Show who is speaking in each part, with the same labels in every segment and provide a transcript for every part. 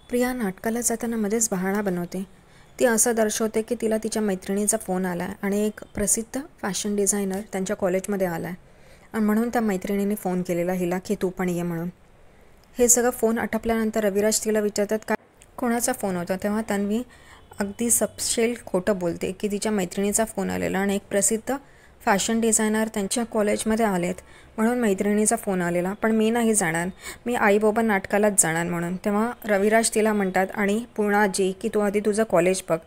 Speaker 1: प्रिया नाटकाला जाताना मध्येच बहाणा बनवते. ती असं दर्शवते की तिला तिच्या मैत्रिणीचा फोन आला आहे आणि एक प्रसिद्ध फॅशन डिझायनर त्यांच्या कॉलेजमध्ये आला आहे आणि म्हणून त्या मैत्रिणीने फोन केलेला हिला की तू पण ये म्हणून. हे सगळं फोन आटपल्यानंतर रविराज तिला विचारतात काय कोणाचा फोन होता. तेव्हा तन्वी अगदी सपशेल खोटं बोलते की तिच्या मैत्रिणीचा फोन आलेला आणि एक प्रसिद्ध फॅशन डिझायनर त्यांच्या कॉलेजमध्ये आलेत म्हणून मैत्रिणीचा फोन आलेला, पण मी नाही जाणार, मी आईबाबा नाटकालाच जाणार म्हणून. तेव्हा रविराज तिला म्हणतात आणि पूर्णा आजी की तू आधी तुझं कॉलेज बघ.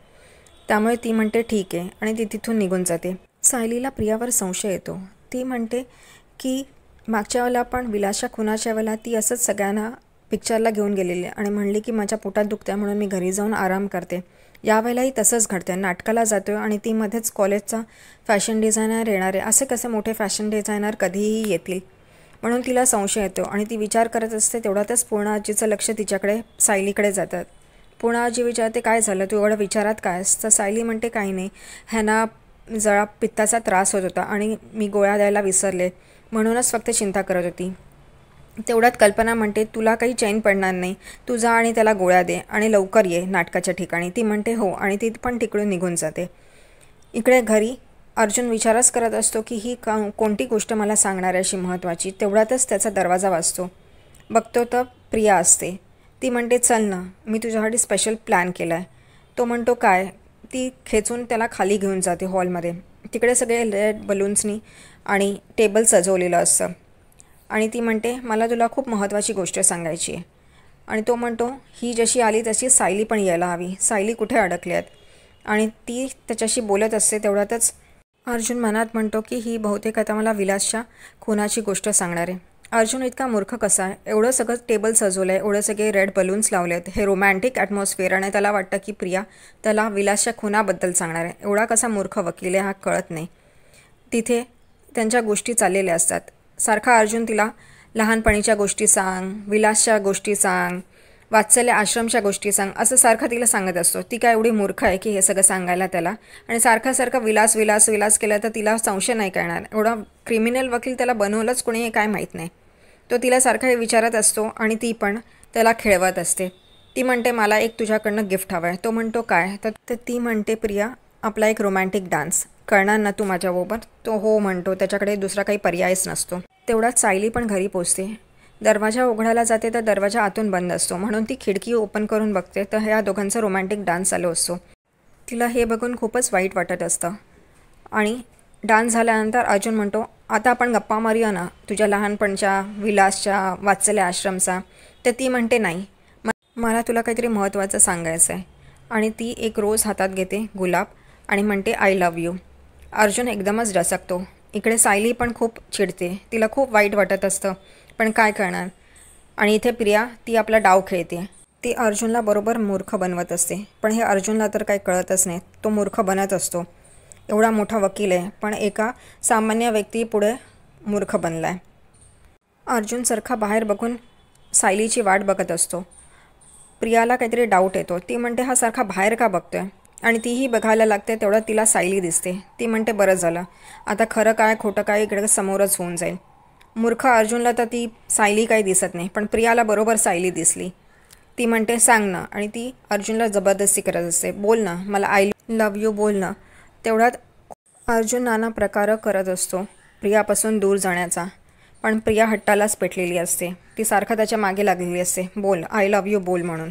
Speaker 1: त्यामुळे ती म्हणते ठीक आहे आणि ती तिथून निघून जाते. सायलीला प्रियावर संशय येतो. ती म्हणते की मागच्या वेळेला पण विलासच्या खुनाच्या वेळेला ती असंच सगळ्यांना पिक्चरला घेऊन गेलेली आणि म्हणली की माझ्या पोटात दुखतं म्हणून मी घरी जाऊन आराम करते. यावेळेलाही तसंच घडते. नाटकाला जातो आणि ती मध्येच कॉलेजचा फॅशन डिझायनर येणार आहे. असे कसे मोठे फॅशन डिझायनर कधीही येतील म्हणून तिला संशय येतो आणि ती विचार करत असते. तेवढ्यातच पूर्णा आजीचं लक्ष तिच्याकडे सायलीकडे जातात. पूर्णा आजी विचारते काय झालं, तू एवढं विचारात काय? तर सायली म्हणते काही नाही, ह्यांना जरा पित्ताचा त्रास होत होता आणि मी गोळ्या द्यायला विसरले म्हणूनच फक्त चिंता करत होती. तेवढ्यात कल्पना म्हणते तुला काही चैन पडणार नाही, तू जा आणि त्याला गोळ्या दे आणि लवकर ये नाटकाच्या ठिकाणी. ती म्हणते हो आणि ती पण तिकडून निघून जाते. इकडे घरी अर्जुन विचारच करत असतो की ही कोणती गोष्ट मला सांगणार आहे अशी महत्त्वाची. तेवढ्यातच त्याचा दरवाजा वाजतो. बघतो तर प्रिया असते. ती म्हणते चल ना, मी तुझ्यासाठी स्पेशल प्लॅन केला आहे. तो म्हणतो काय? ती खेचून त्याला खाली घेऊन जाते हॉलमध्ये. तिकडे सगळे रेड बलून्सनी आणि टेबल सजवलेलं असतं आणि ती म्हणते मला तुला खूप महत्त्वाची गोष्ट सांगायची आहे. आणि तो म्हणतो ही जशी आली तशी सायली पण यायला हवी, सायली कुठे अडकली आहेत. आणि ती त्याच्याशी बोलत असते. तेवढ्यातच अर्जुन मनात म्हणतो की ही बहुतेक आता मला विलासच्या खुनाची गोष्ट सांगणार आहे. अर्जुन इतका मूर्ख कसा आहे? एवढं सगळं टेबल सजवलं आहे, एवढं सगळे रेड बलून्स लावले आहेत, हे रोमॅन्टिक ॲटमॉस्फिअर आणि त्याला वाटतं की प्रिया त्याला विलासच्या खुनाबद्दल सांगणार आहे. एवढा कसा मूर्ख वकील आहे हा कळत नाही. तिथे त्यांच्या गोष्टी चाललेल्या असतात. सारखा अर्जुन तिला लहानपणीच्या गोष्टी सांग, विलासच्या गोष्टी सांग, वात्सल्य आश्रमच्या गोष्टी सांग, असं सारखं तिला सांगत असतो. ती काय एवढी मूर्ख आहे की हे सगळं सांगायला त्याला? आणि सारखं विलास विलास विलास केलं तर तिला संशय नाही करणार? एवढा क्रिमिनल वकील त्याला बनवलंच कोणी हे काय माहीत नाही. तो तिला सारखा हे विचारत असतो आणि ती पण त्याला खेळवत असते. ती म्हणते मला एक तुझ्याकडनं गिफ्ट हवं आहे. तो म्हणतो काय? तर ती म्हणते प्रिया आपला एक रोमॅन्टिक डान्स करणार ना तू माझ्याबरोबर? तो हो म्हणतो. त्याच्याकडे दुसरा काही पर्यायच नसतो. तेवढ्यात सायली पण घरी पोचते. दरवाजा उघडायला जाते तर दरवाजा आतून बंद असतो म्हणून ती खिडकी ओपन करून बघते तर ह्या दोघांचा रोमॅन्टिक डान्स चालू असतो. तिला हे बघून खूपच वाईट वाटत असतं. आणि डान्स झाल्यानंतर अर्जुन म्हणतो आता आपण गप्पा मारूया ना तुझ्या लहानपणच्या विलासच्या वात्सल्य आश्रमचा. तर ती म्हणते नाही, मला तुला काहीतरी महत्त्वाचं सांगायचं आहे. आणि ती एक रोज हातात घेते गुलाब आणि म्हणते आय लव्ह यू. अर्जुन एकदमच डसकतो. इकडे सायली पण खूप चिडते. तिला खूप वाईट वाटत असतं पण काय करणार. आणि इथे प्रिया ती आपला डाव खेळते. ती अर्जुनला बरोबर मूर्ख बनवत असते पण हे अर्जुनला तर काही कळतच नाही. तो मूर्ख बनत असतो. एवढा मोठा वकील आहे पण एका सामान्य व्यक्तीपुढे मूर्ख बनला आहे. अर्जुन सारखा बाहेर बघून सायलीची वाट बघत असतो. प्रियाला काहीतरी डाऊट येतो. ती म्हणते हा सारखा बाहेर का बघतोय आणि तीही बघायला लागते. तेवढ्यात तिला सायली दिसते. ती म्हणते बरं झालं, आता खरं काय खोटं काय इकडे समोरच होऊन जाईल. मूर्ख अर्जुनला तर ती सायली काही दिसत नाही पण प्रियाला बरोबर सायली दिसली. ती म्हणते सांग ना आणि ती अर्जुनला जबरदस्ती करत असते. बोल ना, मला आय लव्ह यू बोल ना. तेवढ्यात अर्जुन नाना प्रकार करत असतो प्रियापासून दूर जाण्याचा पण प्रिया हट्टालाच पेटलेली असते. ती सारखं त्याच्या मागे लागलेली असते. बोल आय लव्ह यू बोल म्हणून.